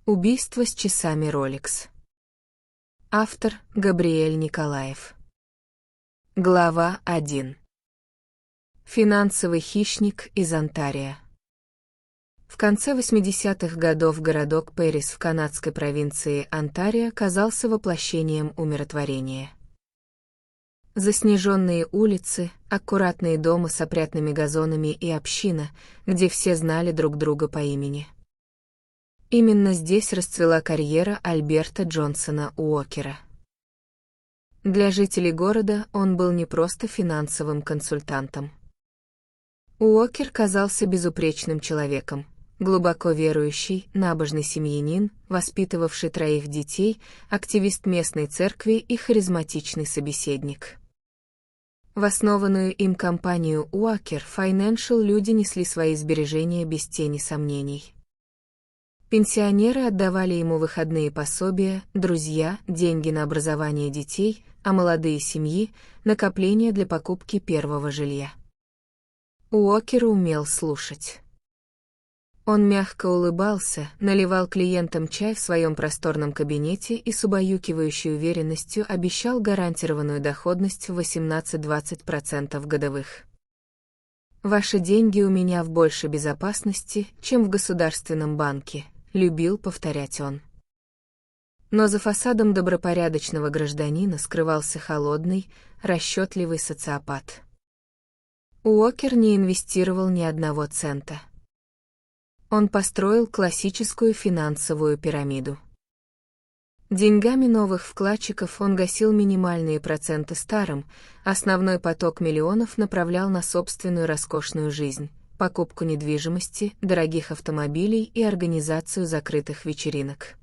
Убийство с часами Rolex. Автор Габриэль Николаев. Глава 1. Финансовый хищник из Онтарио. В конце 80-х годов городок Пэрис в канадской провинции Онтарио казался воплощением умиротворения. Заснеженные улицы, аккуратные дома с опрятными газонами и община, где все знали друг друга по имени. Именно здесь расцвела карьера Альберта Джонсона Уокера. Для жителей города он был не просто финансовым консультантом. Уокер казался безупречным человеком, глубоко верующий, набожный семьянин, воспитывавший 3 детей, активист местной церкви и харизматичный собеседник. В основанную им компанию Уокер Financial люди несли свои сбережения без тени сомнений. Пенсионеры отдавали ему выходные пособия, друзья, деньги на образование детей, а молодые семьи — накопления для покупки первого жилья. Уокер умел слушать. Он мягко улыбался, наливал клиентам чай в своем просторном кабинете и с убаюкивающей уверенностью обещал гарантированную доходность в 18-20% годовых. «Ваши деньги у меня в большей безопасности, чем в государственном банке», — любил повторять он. Но за фасадом добропорядочного гражданина скрывался холодный, расчетливый социопат. Уокер не инвестировал ни одного цента. Он построил классическую финансовую пирамиду. Деньгами новых вкладчиков он гасил минимальные проценты старым, основной поток миллионов направлял на собственную роскошную жизнь, покупку недвижимости, дорогих автомобилей и организацию закрытых вечеринок.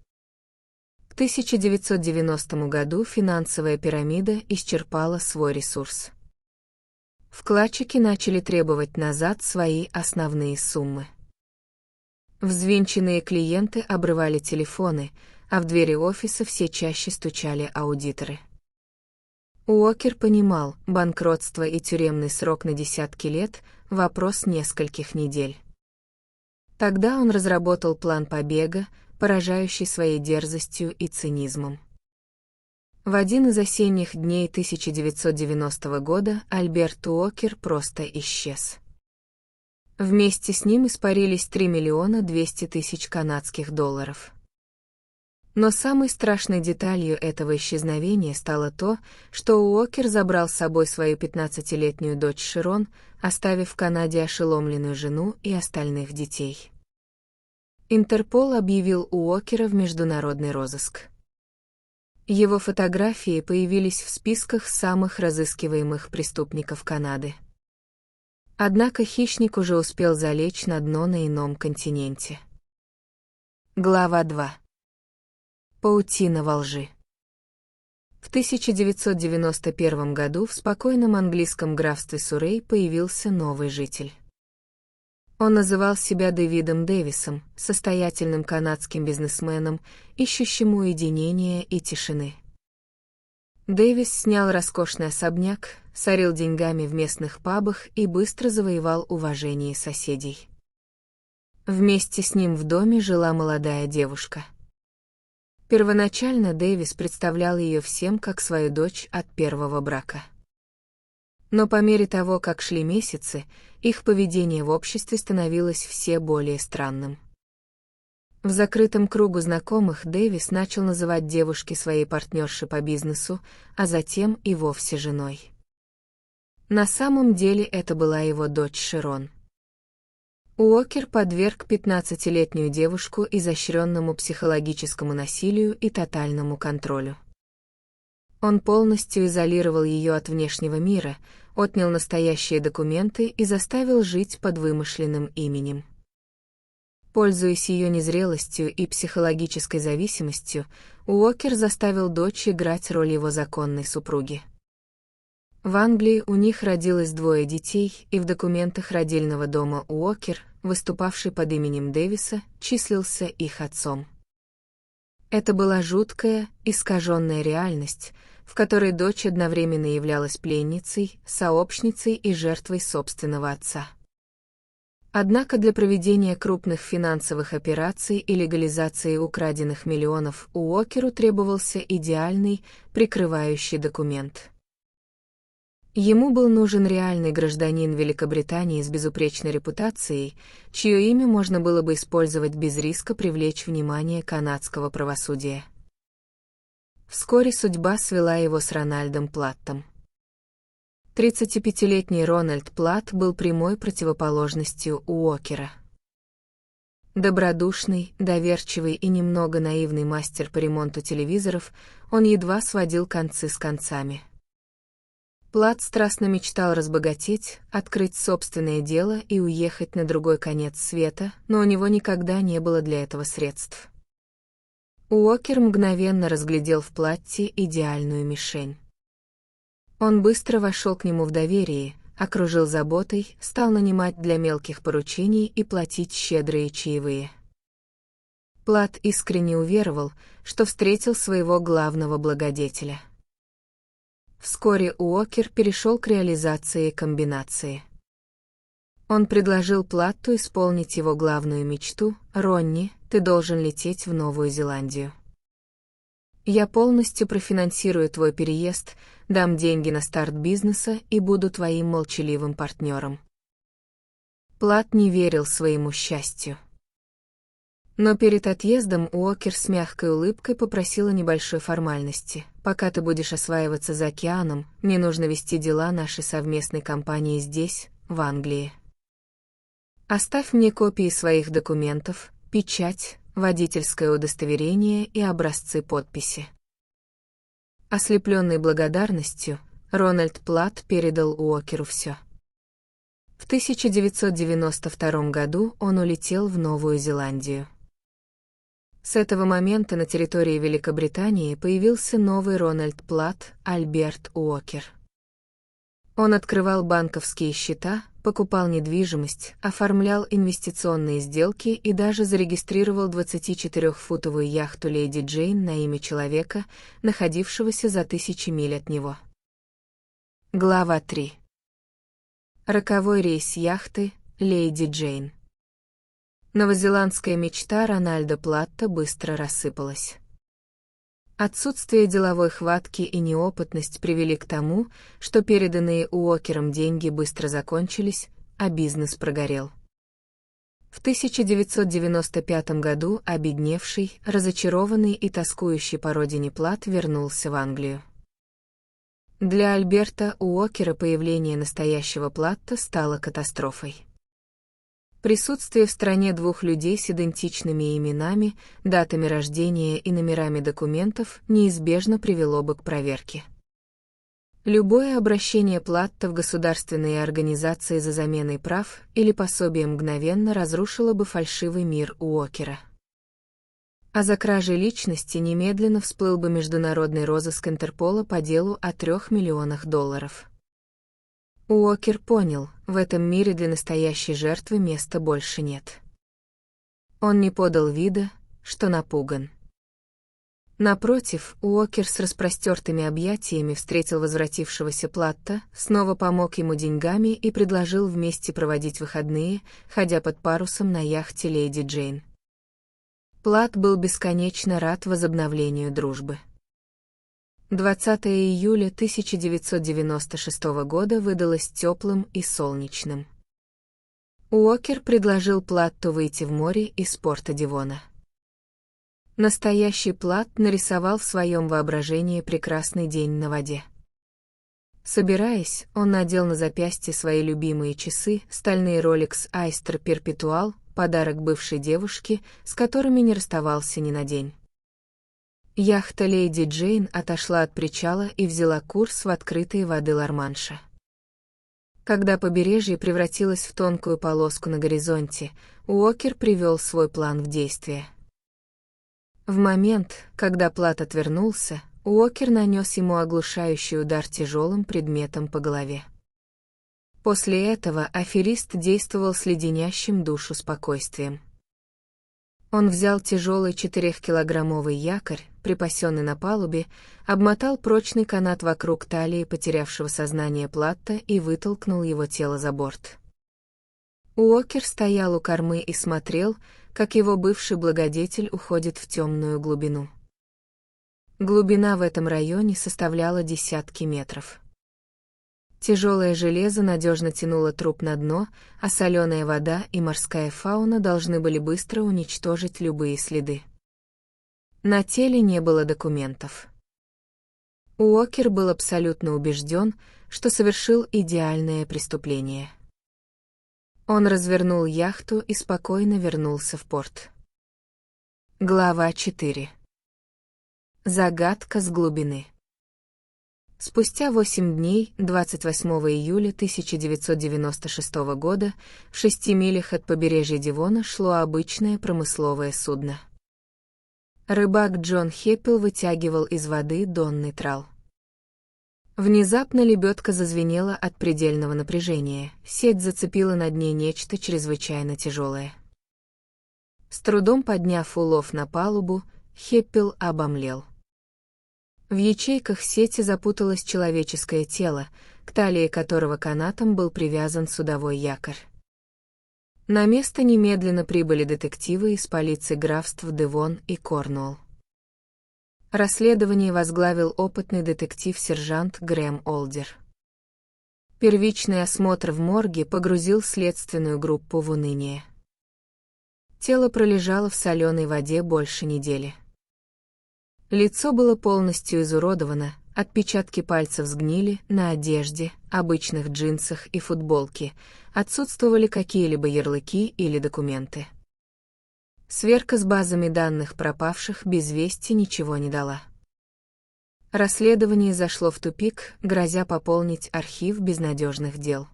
К 1990 году финансовая пирамида исчерпала свой ресурс. Вкладчики начали требовать назад свои основные суммы. Взвинченные клиенты обрывали телефоны, а в двери офиса все чаще стучали аудиторы. Уокер понимал, банкротство и тюремный срок на десятки лет — вопрос нескольких недель. Тогда он разработал план побега, поражающий своей дерзостью и цинизмом. В один из осенних дней 1990 года Альберт Уокер просто исчез. Вместе с ним испарились 3 200 000 канадских долларов. Но самой страшной деталью этого исчезновения стало то, что Уокер забрал с собой свою 15-летнюю дочь Широн, оставив в Канаде ошеломленную жену и остальных детей. Интерпол объявил Уокера в международный розыск. Его фотографии появились в списках самых разыскиваемых преступников Канады. Однако хищник уже успел залечь на дно на ином континенте. Глава 2. Паутина во лжи. В 1991 году в спокойном английском графстве Суррей появился новый житель. Он называл себя Дэвидом Дэвисом, состоятельным канадским бизнесменом, ищущим уединения и тишины. Дэвис снял роскошный особняк, сорил деньгами в местных пабах и быстро завоевал уважение соседей. Вместе с ним в доме жила молодая девушка. Первоначально Дэвис представлял ее всем как свою дочь от первого брака. Но по мере того, как шли месяцы, их поведение в обществе становилось все более странным. В закрытом кругу знакомых Дэвис начал называть девушки своей партнершей по бизнесу, а затем и вовсе женой. На самом деле это была его дочь Широн. Уокер подверг 15-летнюю девушку изощренному психологическому насилию и тотальному контролю. Он полностью изолировал ее от внешнего мира, отнял настоящие документы и заставил жить под вымышленным именем. Пользуясь ее незрелостью и психологической зависимостью, Уокер заставил дочь играть роль его законной супруги. В Англии у них родилось 2 детей, и в документах родильного дома Уокер, выступавший под именем Дэвиса, числился их отцом. Это была жуткая, искаженная реальность, в которой дочь одновременно являлась пленницей, сообщницей и жертвой собственного отца. Однако для проведения крупных финансовых операций и легализации украденных миллионов Уокеру требовался идеальный, прикрывающий документ. Ему был нужен реальный гражданин Великобритании с безупречной репутацией, чье имя можно было бы использовать без риска привлечь внимание канадского правосудия. Вскоре судьба свела его с Рональдом Платтом. 35-летний Рональд Платт был прямой противоположностью Уокера. Добродушный, доверчивый и немного наивный мастер по ремонту телевизоров, он едва сводил концы с концами. Платт страстно мечтал разбогатеть, открыть собственное дело и уехать на другой конец света, но у него никогда не было для этого средств. Уокер мгновенно разглядел в Платте идеальную мишень. Он быстро вошел к нему в доверие, окружил заботой, стал нанимать для мелких поручений и платить щедрые чаевые. Платт искренне уверовал, что встретил своего главного благодетеля. Вскоре Уокер перешел к реализации комбинации. Он предложил Платту исполнить его главную мечту: «Ронни, ты должен лететь в Новую Зеландию. Я полностью профинансирую твой переезд, дам деньги на старт бизнеса и буду твоим молчаливым партнером». Платт не верил своему счастью. Но перед отъездом Уокер с мягкой улыбкой попросил о небольшой формальности. «Пока ты будешь осваиваться за океаном, мне нужно вести дела нашей совместной компании здесь, в Англии. Оставь мне копии своих документов, печать, водительское удостоверение и образцы подписи». Ослепленный благодарностью, Рональд Платт передал Уокеру все. В 1992 году он улетел в Новую Зеландию. С этого момента на территории Великобритании появился новый Рональд Платт, Альберт Уокер. Он открывал банковские счета, покупал недвижимость, оформлял инвестиционные сделки и даже зарегистрировал 24-футовую яхту «Леди Джейн» на имя человека, находившегося за 1000 миль от него. Глава 3. Роковой рейс яхты «Леди Джейн». Новозеландская мечта Рональда Платта быстро рассыпалась. Отсутствие деловой хватки и неопытность привели к тому, что переданные Уокером деньги быстро закончились, а бизнес прогорел. В 1995 году обедневший, разочарованный и тоскующий по родине Платт вернулся в Англию. Для Альберта Уокера появление настоящего Платта стало катастрофой. Присутствие в стране двух людей с идентичными именами, датами рождения и номерами документов неизбежно привело бы к проверке. Любое обращение Платта в государственные организации за заменой прав или пособием мгновенно разрушило бы фальшивый мир Уокера. А за кражей личности немедленно всплыл бы международный розыск Интерпола по делу о $3 миллионах. Уокер понял, в этом мире для настоящей жертвы места больше нет. Он не подал вида, что напуган. Напротив, Уокер с распростертыми объятиями встретил возвратившегося Платта, снова помог ему деньгами и предложил вместе проводить выходные, ходя под парусом на яхте «Леди Джейн». Платт был бесконечно рад возобновлению дружбы. 20 июля 1996 года выдалось теплым и солнечным. Уокер предложил Платту выйти в море из порта Девона. Настоящий Платт нарисовал в своем воображении прекрасный день на воде. Собираясь, он надел на запястье свои любимые часы, стальные Rolex Oyster Perpetual, подарок бывшей девушке, с которыми не расставался ни на день. Яхта «Леди Джейн» отошла от причала и взяла курс в открытые воды Ла-Манша. Когда побережье превратилось в тонкую полоску на горизонте, Уокер привел свой план в действие. В момент, когда Платт отвернулся, Уокер нанес ему оглушающий удар тяжелым предметом по голове. После этого аферист действовал с леденящим душу спокойствием. Он взял тяжелый 4-килограммовый якорь, припасенный на палубе, обмотал прочный канат вокруг талии потерявшего сознание Платта и вытолкнул его тело за борт. Уокер стоял у кормы и смотрел, как его бывший благодетель уходит в темную глубину. Глубина в этом районе составляла десятки метров. Тяжелое железо надежно тянуло труп на дно, а соленая вода и морская фауна должны были быстро уничтожить любые следы. На теле не было документов. Уокер был абсолютно убежден, что совершил идеальное преступление. Он развернул яхту и спокойно вернулся в порт. Глава 4. Загадка с глубины. Спустя 8 дней, 28 июля 1996 года, в 6 милях от побережья Девона шло обычное промысловое судно. Рыбак Джон Хеппел вытягивал из воды донный трал. Внезапно лебедка зазвенела от предельного напряжения, сеть зацепила на дне нечто чрезвычайно тяжелое. С трудом подняв улов на палубу, Хеппел обомлел. В ячейках сети запуталось человеческое тело, к талии которого канатом был привязан судовой якорь. На место немедленно прибыли детективы из полиции графств Девон и Корнуолл. Расследование возглавил опытный детектив-сержант Грэм Олдер. Первичный осмотр в морге погрузил следственную группу в уныние. Тело пролежало в соленой воде больше недели. Лицо было полностью изуродовано, отпечатки пальцев сгнили на одежде, обычных джинсах и футболке, отсутствовали какие-либо ярлыки или документы. Сверка с базами данных пропавших без вести ничего не дала. Расследование зашло в тупик, грозя пополнить архив безнадежных дел.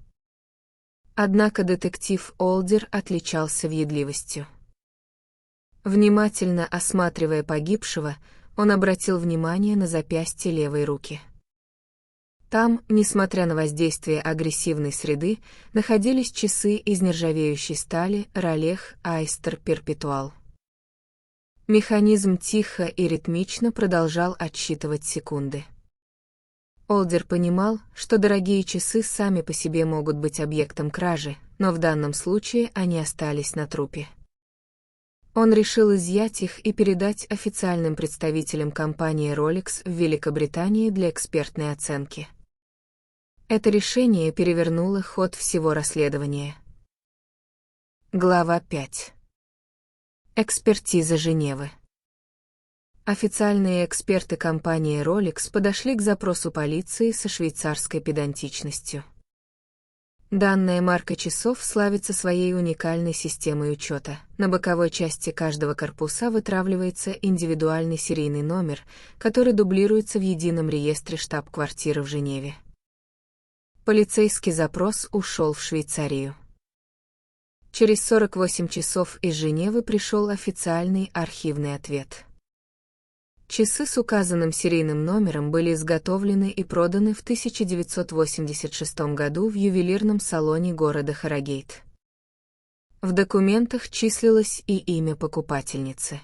Однако детектив Олдер отличался въедливостью. Внимательно осматривая погибшего, он обратил внимание на запястье левой руки. Там, несмотря на воздействие агрессивной среды, находились часы из нержавеющей стали Rolex Oyster Perpetual. Механизм тихо и ритмично продолжал отсчитывать секунды. Олдер понимал, что дорогие часы сами по себе могут быть объектом кражи, но в данном случае они остались на трупе. Он решил изъять их и передать официальным представителям компании Rolex в Великобритании для экспертной оценки. Это решение перевернуло ход всего расследования. Глава 5. Экспертиза Женевы. Официальные эксперты компании Rolex подошли к запросу полиции со швейцарской педантичностью. Данная марка часов славится своей уникальной системой учета. На боковой части каждого корпуса вытравливается индивидуальный серийный номер, который дублируется в едином реестре штаб-квартиры в Женеве. Полицейский запрос ушел в Швейцарию. Через 48 часов из Женевы пришел официальный архивный ответ. Часы с указанным серийным номером были изготовлены и проданы в 1986 году в ювелирном салоне города Харрогейт. В документах числилось и имя покупательницы.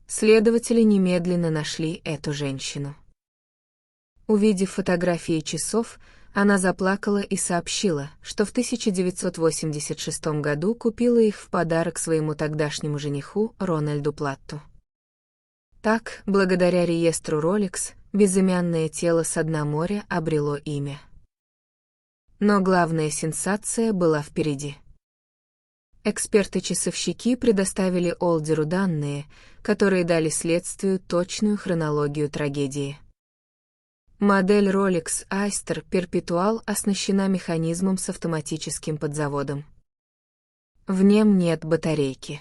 Следователи немедленно нашли эту женщину. Увидев фотографии часов, она заплакала и сообщила, что в 1986 году купила их в подарок своему тогдашнему жениху Рональду Платту. Так, благодаря реестру Rolex, безымянное тело со дна моря обрело имя. Но главная сенсация была впереди. Эксперты-часовщики предоставили Олдеру данные, которые дали следствию точную хронологию трагедии. Модель Rolex Oyster Perpetual оснащена механизмом с автоматическим подзаводом. В нем нет батарейки.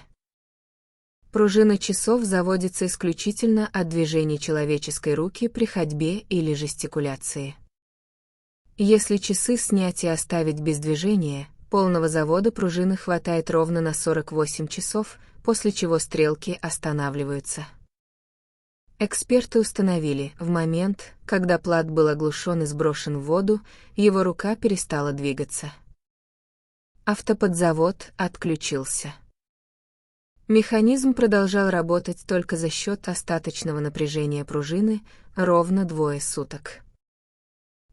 Пружина часов заводится исключительно от движений человеческой руки при ходьбе или жестикуляции. Если часы снять и оставить без движения, полного завода пружины хватает ровно на 48 часов, после чего стрелки останавливаются. Эксперты установили, в момент, когда Плат был оглушен и сброшен в воду, его рука перестала двигаться. Автоподзавод отключился. Механизм продолжал работать только за счет остаточного напряжения пружины ровно 2 суток.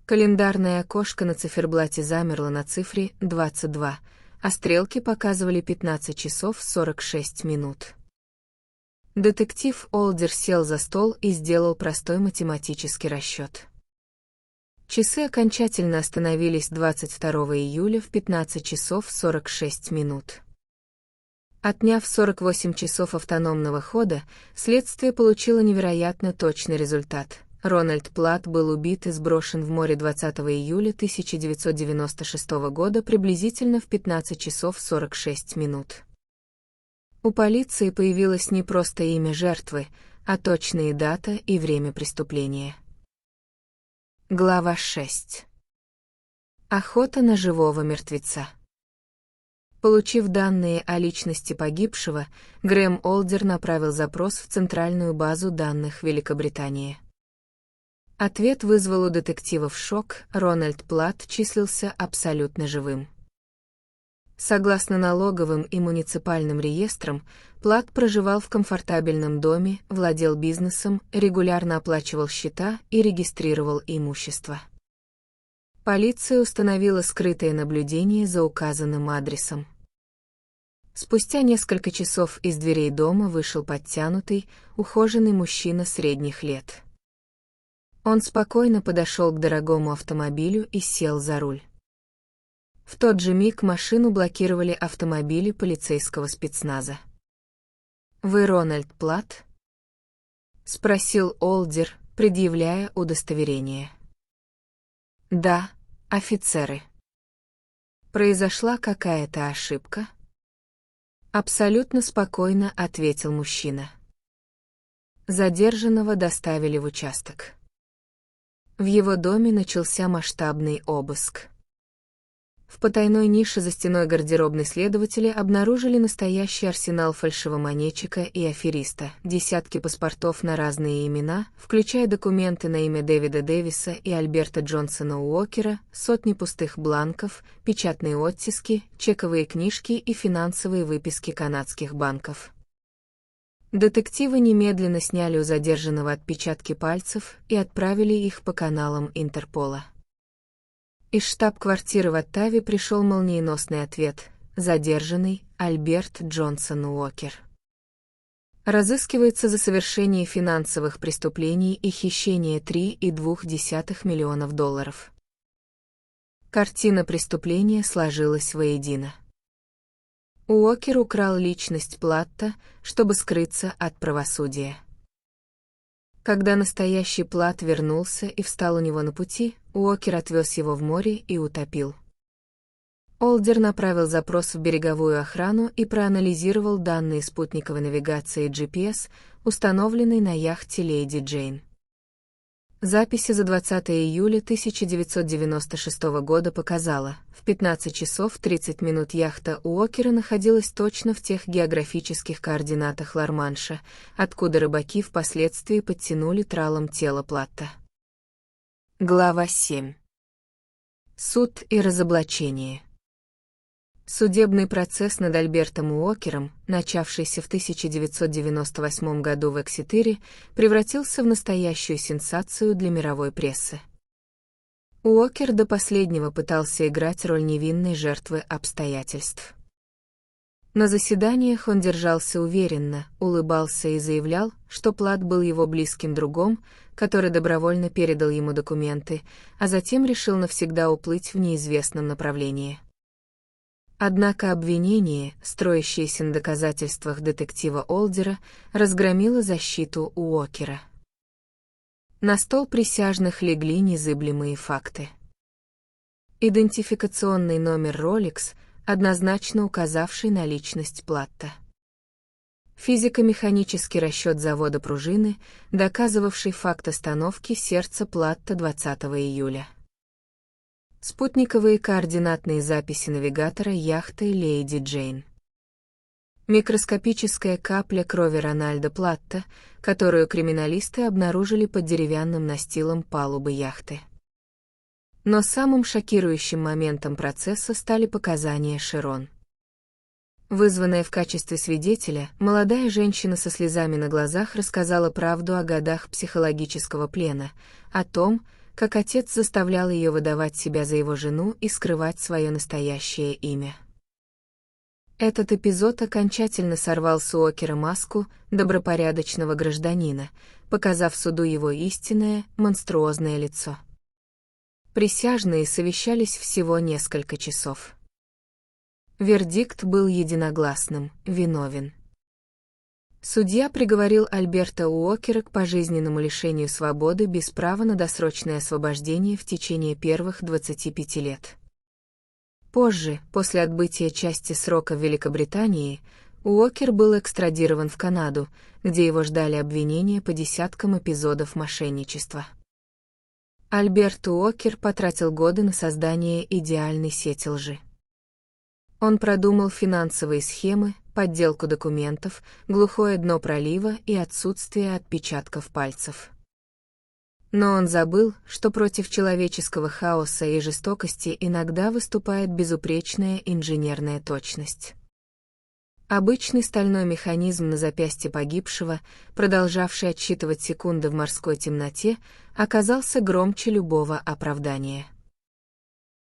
Календарное окошко на циферблате замерло на цифре 22, а стрелки показывали 15 часов 46 минут. Детектив Олдер сел за стол и сделал простой математический расчет. Часы окончательно остановились 22 июля в 15 часов 46 минут. Отняв 48 часов автономного хода, следствие получило невероятно точный результат. Рональд Плат был убит и сброшен в море 20 июля 1996 года приблизительно в 15 часов 46 минут. У полиции появилось не просто имя жертвы, а точные дата и время преступления. Глава 6. Охота на живого мертвеца. Получив данные о личности погибшего, Грэм Олдер направил запрос в Центральную базу данных Великобритании. Ответ вызвал у детективов шок: Рональд Плат числился абсолютно живым. Согласно налоговым и муниципальным реестрам, Плат проживал в комфортабельном доме, владел бизнесом, регулярно оплачивал счета и регистрировал имущество. Полиция установила скрытое наблюдение за указанным адресом. Спустя несколько часов из дверей дома вышел подтянутый, ухоженный мужчина средних лет. Он спокойно подошел к дорогому автомобилю и сел за руль. В тот же миг машину блокировали автомобили полицейского спецназа. «Вы Рональд Плат?» — спросил Олдер, предъявляя удостоверение. «Да, офицеры». «Произошла какая-то ошибка?» Абсолютно спокойно ответил мужчина. Задержанного доставили в участок. В его доме начался масштабный обыск. В потайной нише за стеной гардеробной следователи обнаружили настоящий арсенал фальшивомонетчика и афериста, десятки паспортов на разные имена, включая документы на имя Дэвида Дэвиса и Альберта Джонсона Уокера, сотни пустых бланков, печатные оттиски, чековые книжки и финансовые выписки канадских банков. Детективы немедленно сняли у задержанного отпечатки пальцев и отправили их по каналам Интерпола. Из штаб-квартиры в Оттаве пришел молниеносный ответ: задержанный Альберт Джонсон Уокер. Разыскивается за совершение финансовых преступлений и хищение $3,2 миллионов. Картина преступления сложилась воедино. Уокер украл личность Платта, чтобы скрыться от правосудия. Когда настоящий Плат вернулся и встал у него на пути, Уокер отвез его в море и утопил. Олдер направил запрос в береговую охрану и проанализировал данные спутниковой навигации GPS, установленной на яхте «Леди Джейн». Записи за 20 июля 1996 года показала: в 15 часов 30 минут яхта Уокера находилась точно в тех географических координатах Ла-Манша, откуда рыбаки впоследствии подтянули тралом тело Платта. Глава 7. Суд и разоблачение. Судебный процесс над Альбертом Уокером, начавшийся в 1998 году в Эксетере, превратился в настоящую сенсацию для мировой прессы. Уокер до последнего пытался играть роль невинной жертвы обстоятельств. На заседаниях он держался уверенно, улыбался и заявлял, что Плат был его близким другом, который добровольно передал ему документы, а затем решил навсегда уплыть в неизвестном направлении. Однако обвинение, строящееся на доказательствах детектива Олдера, разгромило защиту Уокера. На стол присяжных легли незыблемые факты. Идентификационный номер Rolex, однозначно указавший на личность Платта. Физико-механический расчет завода пружины, доказывавший факт остановки сердца Платта 20 июля. Спутниковые координатные записи навигатора яхты «Леди Джейн». Микроскопическая капля крови Рональда Платта, которую криминалисты обнаружили под деревянным настилом палубы яхты. Но самым шокирующим моментом процесса стали показания Шерон. Вызванная в качестве свидетеля, молодая женщина со слезами на глазах рассказала правду о годах психологического плена, о том, как отец заставлял ее выдавать себя за его жену и скрывать свое настоящее имя. Этот эпизод окончательно сорвал с Уокера маску добропорядочного гражданина, показав суду его истинное, монструозное лицо. Присяжные совещались всего несколько часов. Вердикт был единогласным – виновен. Судья приговорил Альберта Уокера к пожизненному лишению свободы без права на досрочное освобождение в течение первых 25 лет. Позже, после отбытия части срока в Великобритании, Уокер был экстрадирован в Канаду, где его ждали обвинения по десяткам эпизодов мошенничества. Альберт Уокер потратил годы на создание идеальной сети лжи. Он продумал финансовые схемы, подделку документов, глухое дно пролива и отсутствие отпечатков пальцев. Но он забыл, что против человеческого хаоса и жестокости иногда выступает безупречная инженерная точность. Обычный стальной механизм на запястье погибшего, продолжавший отсчитывать секунды в морской темноте, оказался громче любого оправдания.